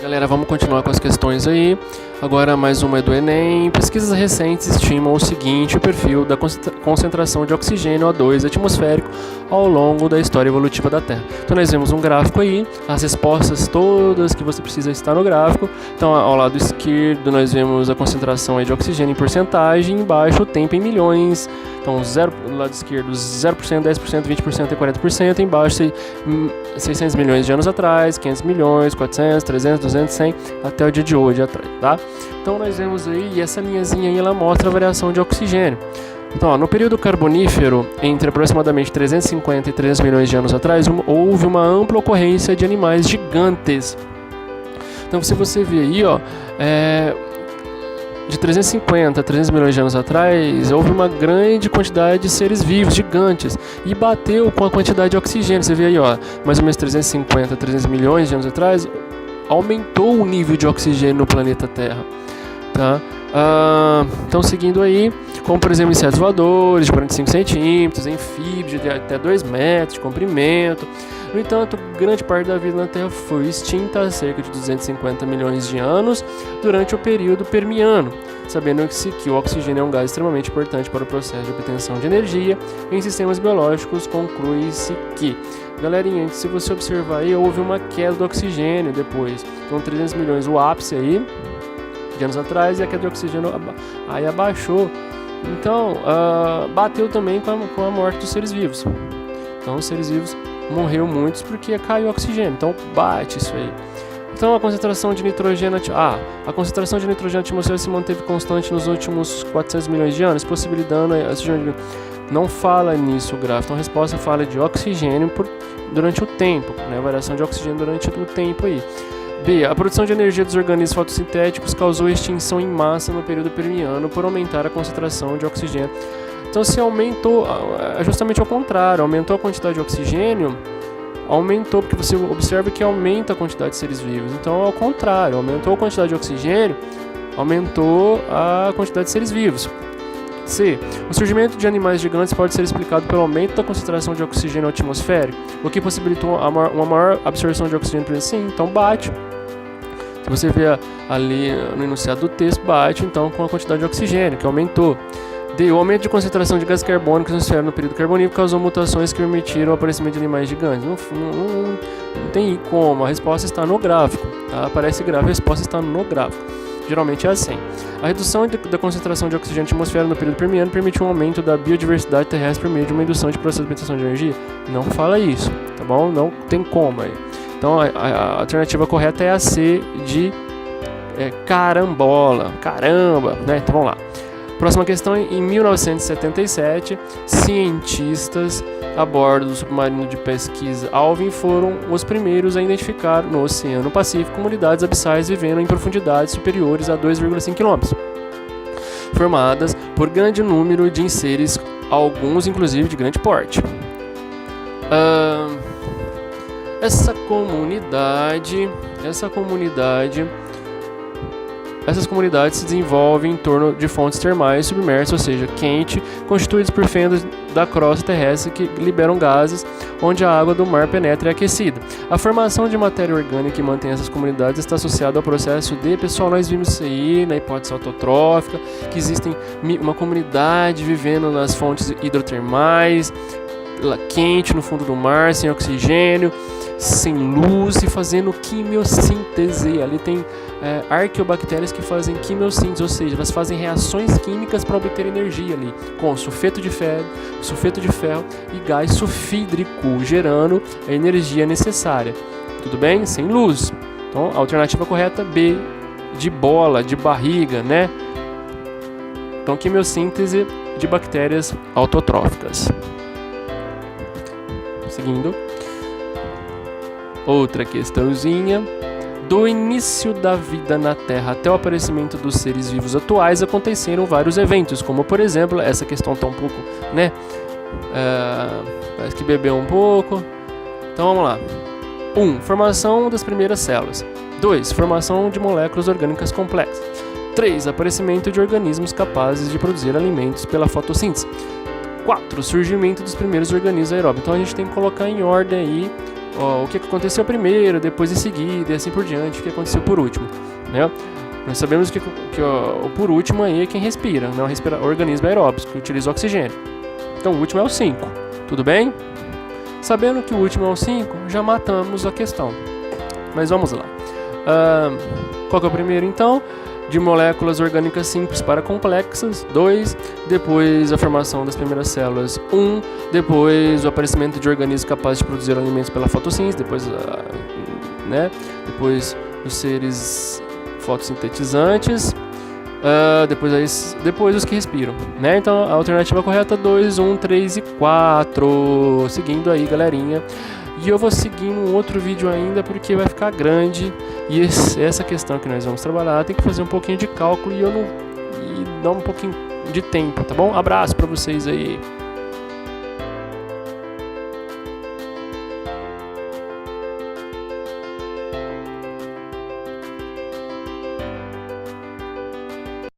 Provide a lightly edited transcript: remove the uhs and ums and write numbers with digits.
Galera, vamos continuar com as questões aí. Agora mais uma é do Enem. Pesquisas recentes estimam o seguinte: o perfil da concentração de oxigênio O2 atmosférico ao longo da história evolutiva da Terra. Então nós vemos um gráfico aí, as respostas todas que você precisa estar no gráfico. Então ao lado esquerdo nós vemos a concentração aí de oxigênio em porcentagem, embaixo o tempo em milhões. Então do lado esquerdo 0%, 10%, 20% e 40%, embaixo 600 milhões de anos atrás, 500 milhões, 400, 300, 200, 100, até o dia de hoje atrás, tá? Então nós vemos aí, e essa linhazinha aí ela mostra a variação de oxigênio. Então, ó, no período carbonífero, entre aproximadamente 350 e 300 milhões de anos atrás, houve uma ampla ocorrência de animais gigantes. Então, se você vê aí, ó, de 350 a 300 milhões de anos atrás, houve uma grande quantidade de seres vivos, gigantes, e bateu com a quantidade de oxigênio. Você vê aí, ó, mais ou menos 350 a 300 milhões de anos atrás, aumentou o nível de oxigênio no planeta Terra, tá? Então, seguindo aí, como por exemplo insetos voadores de 45 centímetros, anfíbios de até 2 metros de comprimento. No entanto, grande parte da vida na Terra foi extinta há cerca de 250 milhões de anos durante o período Permiano, sabendo-se que o oxigênio é um gás extremamente importante para o processo de obtenção de energia em sistemas biológicos. Conclui-se que, galerinha, se você observar aí, houve uma queda do oxigênio depois, então 300 milhões, o ápice aí de anos atrás, e a queda de oxigênio aí abaixou. Então, bateu também com a morte dos seres vivos. Então, os seres vivos morreu muitos porque caiu o oxigênio. Então, bate isso aí. Então, a concentração de nitrogênio a concentração de nitrogênio na atmosfera se manteve constante nos últimos 400 milhões de anos, possibilitando a oxigênio. Não fala nisso o gráfico. Então, a resposta fala de oxigênio durante o tempo, né? A variação de oxigênio durante o tempo aí. B. A produção de energia dos organismos fotossintéticos causou extinção em massa no período Permiano por aumentar a concentração de oxigênio. Então, se aumentou, justamente ao contrário, aumentou a quantidade de oxigênio, aumentou, porque você observa que aumenta a quantidade de seres vivos. Então, ao contrário, aumentou a quantidade de oxigênio, aumentou a quantidade de seres vivos. C. O surgimento de animais gigantes pode ser explicado pelo aumento da concentração de oxigênio atmosférico, o que possibilitou uma maior absorção de oxigênio. Sim, então bate. Se você vê ali no enunciado do texto, bate então com a quantidade de oxigênio, que aumentou. D. O aumento de concentração de gás carbônico na atmosfera no período carbonífero causou mutações que permitiram o aparecimento de animais gigantes. Não tem como, a resposta está no gráfico, tá? Aparece gráfico, a resposta está no gráfico. Geralmente é assim. A redução da concentração de oxigênio na atmosfera no período Permiano permitiu um aumento da biodiversidade terrestre por meio de uma indução de processo de obtenção de energia? Não fala isso, tá bom? Não tem como aí. Então a alternativa correta é a C de carambola, caramba, né? Então vamos lá. Próxima questão. Em 1977, cientistas a bordo do submarino de pesquisa Alvin foram os primeiros a identificar no Oceano Pacífico comunidades abissais vivendo em profundidades superiores a 2,5 km, formadas por grande número de enseres, alguns inclusive de grande porte. Essas comunidades se desenvolvem em torno de fontes termais submersas, ou seja, quente, constituídas por fendas da crosta terrestre que liberam gases, onde a água do mar penetra e é aquecida. A formação de matéria orgânica que mantém essas comunidades está associada ao processo de, pessoal, nós vimos isso aí na hipótese autotrófica, que existem uma comunidade vivendo nas fontes hidrotermais, quente no fundo do mar, sem oxigênio, sem luz e fazendo quimiossíntese. Ali tem arqueobactérias que fazem quimiossíntese, ou seja, elas fazem reações químicas para obter energia ali, com sulfeto de ferro e gás sulfídrico, gerando a energia necessária. Tudo bem? Sem luz. Então, a alternativa correta B, de bola, de barriga, né? Então, quimiossíntese de bactérias autotróficas. Seguindo. Outra questãozinha. Do início da vida na Terra até o aparecimento dos seres vivos atuais, aconteceram vários eventos, como por exemplo, essa questão está um pouco, né? Parece que bebeu um pouco. Então vamos lá. 1. Formação das primeiras células. 2. Formação de moléculas orgânicas complexas. 3. Aparecimento de organismos capazes de produzir alimentos pela fotossíntese. 4. Surgimento dos primeiros organismos aeróbicos. Então a gente tem que colocar em ordem aí o que aconteceu primeiro, depois em seguida, e assim por diante, o que aconteceu por último, né? Nós sabemos que o por último aí é quem respira, não respira organismo aeróbico, que utiliza oxigênio. Então o último é o 5, tudo bem? Sabendo que o último é o 5, já matamos a questão. Mas vamos lá. Qual que é o primeiro então? De moléculas orgânicas simples para complexas, 2, depois a formação das primeiras células, 1, depois o aparecimento de organismos capazes de produzir alimentos pela fotossíntese, depois os seres fotossintetizantes, depois os que respiram, né? Então a alternativa correta 2, 1, 3 e 4, seguindo aí, galerinha. E eu vou seguir um outro vídeo ainda porque vai ficar grande e essa questão que nós vamos trabalhar tem que fazer um pouquinho de cálculo e dar um pouquinho de tempo, tá bom? Abraço pra vocês aí.